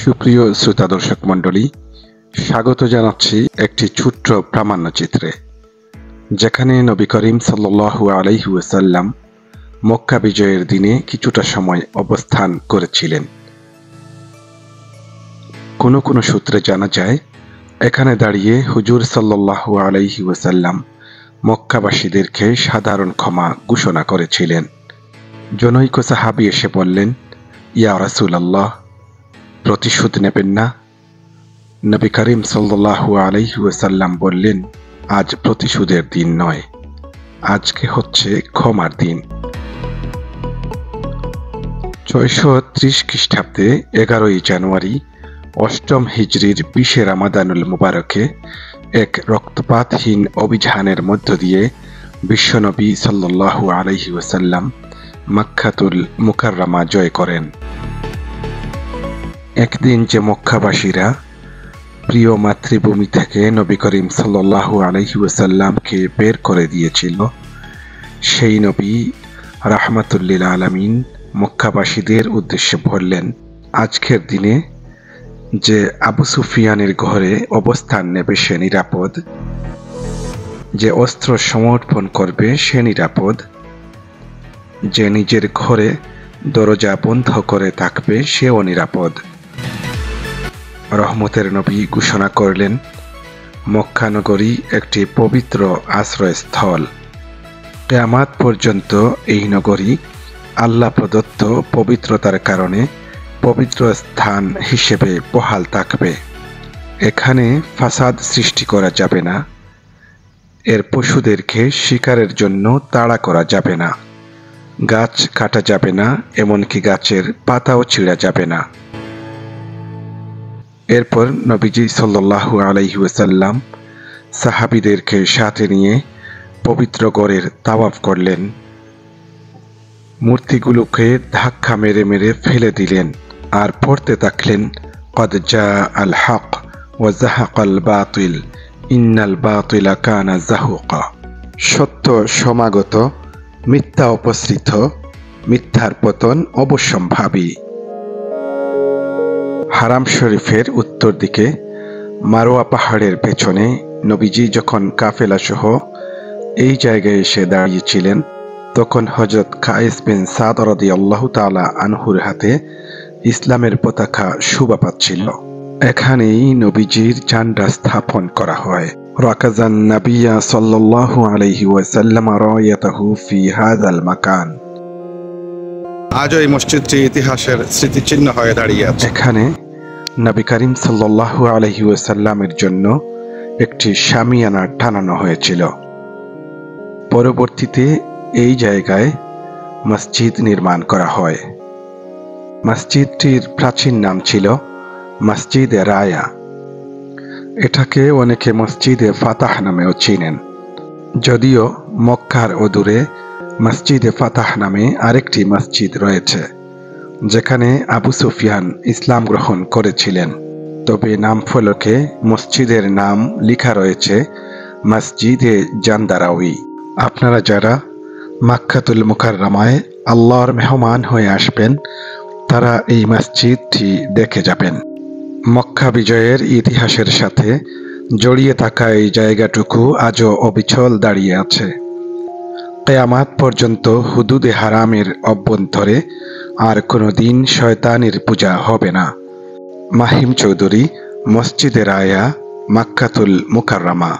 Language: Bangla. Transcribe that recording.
সুপ্রিয় শ্রোতা দর্শক মণ্ডলী, স্বাগত জানাচ্ছি একটি ছোট্ট প্রামাণ্যচিত্রে, যেখানে নবী করিম সাল্লাল্লাহু আলাইহি ওয়াসাল্লাম মক্কা বিজয়ের দিনে কিছুটা সময় অবস্থান করেছিলেন। কোনো কোনো সূত্রে জানা যায়, এখানে দাঁড়িয়ে হুজুর সাল্লাল্লাহু আলাইহি ওয়াসাল্লাম মক্কাবাসীদেরকে সাধারণ ক্ষমা ঘোষণা করেছিলেন। জনৈক সাহাবী এসে বললেন, ইয়া রাসূলাল্লাহ, প্রতিশোধ নেবেন না? নবী করিম সাল্লাল্লাহু আলাইহি ওয়াসাল্লাম বললেন, আজ প্রতিশোধের দিন নয়, আজকে হচ্ছে ক্ষমার দিন। 630 খ্রিস্টাব্দে 11ই জানুয়ারি অষ্টম হিজরির 20 রামাদানুল মুবারকে এক রক্তপাতহীন অভিযানের মধ্য দিয়ে বিশ্বনবী সাল্লাল্লাহু আলাইহি ওয়াসাল্লাম মক্কাতুল মুকাররমা জয় করেন। একদিন যে মক্কাবাসীরা প্রিয় মাতৃভূমি থেকে নবী করিম সাল্লাল্লাহু আলাইহি ওয়াসাল্লামকে বের করে দিয়েছিল, সেই নবী রাহমাতুল লিল আলামিন মক্কাবাসীদের উদ্দেশ্যে বললেন, আজকের দিনে যে আবু সুফিয়ানের ঘরে অবস্থান নেবে সে নিরাপদ, যে অস্ত্র সমর্পণ করবে সে নিরাপদ, যে নিজের ঘরে দরজা বন্ধ করে থাকবে সেও নিরাপদ। রহমতের নবী ঘোষণা করলেন, মক্কা নগরী একটি পবিত্র আশ্রয়স্থল। কিয়ামত পর্যন্ত এই নগরী আল্লাহ প্রদত্ত পবিত্রতার কারণে পবিত্র স্থান হিসেবে বহাল থাকবে। এখানে ফাসাদ সৃষ্টি করা যাবে না, এর পশুদেরকে শিকারের জন্য তাড়া করা যাবে না, গাছ কাটা যাবে না, এমনকি গাছের পাতাও ছিঁড়া যাবে না। এরপর নবীজি সাল্লাল্লাহু আলাইহি ওয়াসাল্লাম সাহাবীদেরকে সাথে নিয়ে পবিত্র গড়ের তাওয়াফ করলেন। মূর্তিগুলোকে ধাক্কা মেরে মেরে ফেলে দিলেন আর পড়তে থাকলেন, কদ জাআ আল হক ওয়া যাহাকাল বাতিল ইন্নাল বাতিলা কানা যাহুকা। সত্য সমাগত, মিথ্যা উপসৃত, মিথ্যার পতন অবশ্যম্ভাবী। হারাম শরীফের উত্তর দিকে মারওয়া পাহাড়ের পেছনে নবীজি যখন কাফেলা সহ এই জায়গায় এসে দাঁড়িয়েছিলেন, তখন হযরত কায়েস বিন সাদ রাদিয়াল্লাহু তাআলা আনহুর হাতে ইসলামের পতাকা শোভা পাচ্ছিল। এখানেই নবীজির ঝান্ডা স্থাপন করা হয়। রাকাজান নাবিয়্যা সাল্লাল্লাহু আলাইহি ওয়াসাল্লাম রায়াতাহু ফি হাযাল মাকান। আজও এই মসজিদটি ইতিহাসের স্মৃতিচিহ্ন হয়ে দাঁড়িয়ে আছে। এখানে নবী করিম সাল্লাল্লাহু আলাইহি ওয়াসাল্লামের জন্য একটি শামিয়ানা টানানো হয়েছিল। পরবর্তীতে এই জায়গায় মসজিদ নির্মাণ করা হয়। মসজিদটির প্রাচীন নাম ছিল মসজিদে রায়া। এটাকে অনেকে মসজিদে ফাতাহ নামেও চিনেন, যদিও মক্কার অদূরে মসজিদে ফাতাহ নামে আরেকটি মসজিদ রয়েছে, যেখানে আবু সুফিয়ান ইসলাম গ্রহণ করেছিলেন। তবে নাম ফলকে মসজিদের নাম লেখা রয়েছে মসজিদে জান্দারাউই। আপনারা যারা মক্কাতুল মুকাররমায় আল্লাহর মেহমান হয়ে আসবেন, তারা এই মসজিদটি দেখে যাবেন। মক্কা বিজয়ের ইতিহাসের সাথে জড়িয়ে থাকা এই জায়গাটুকু আজও অবিচল দাঁড়িয়ে আছে। কিয়ামত পর্যন্ত হুদুদে হারামের অভ্যন্তরে আর কোনোদিন শয়তানের পূজা হবে না। মাহিম চৌধুরী, মসজিদে রায়া, মক্কাতুল মুকাররমা।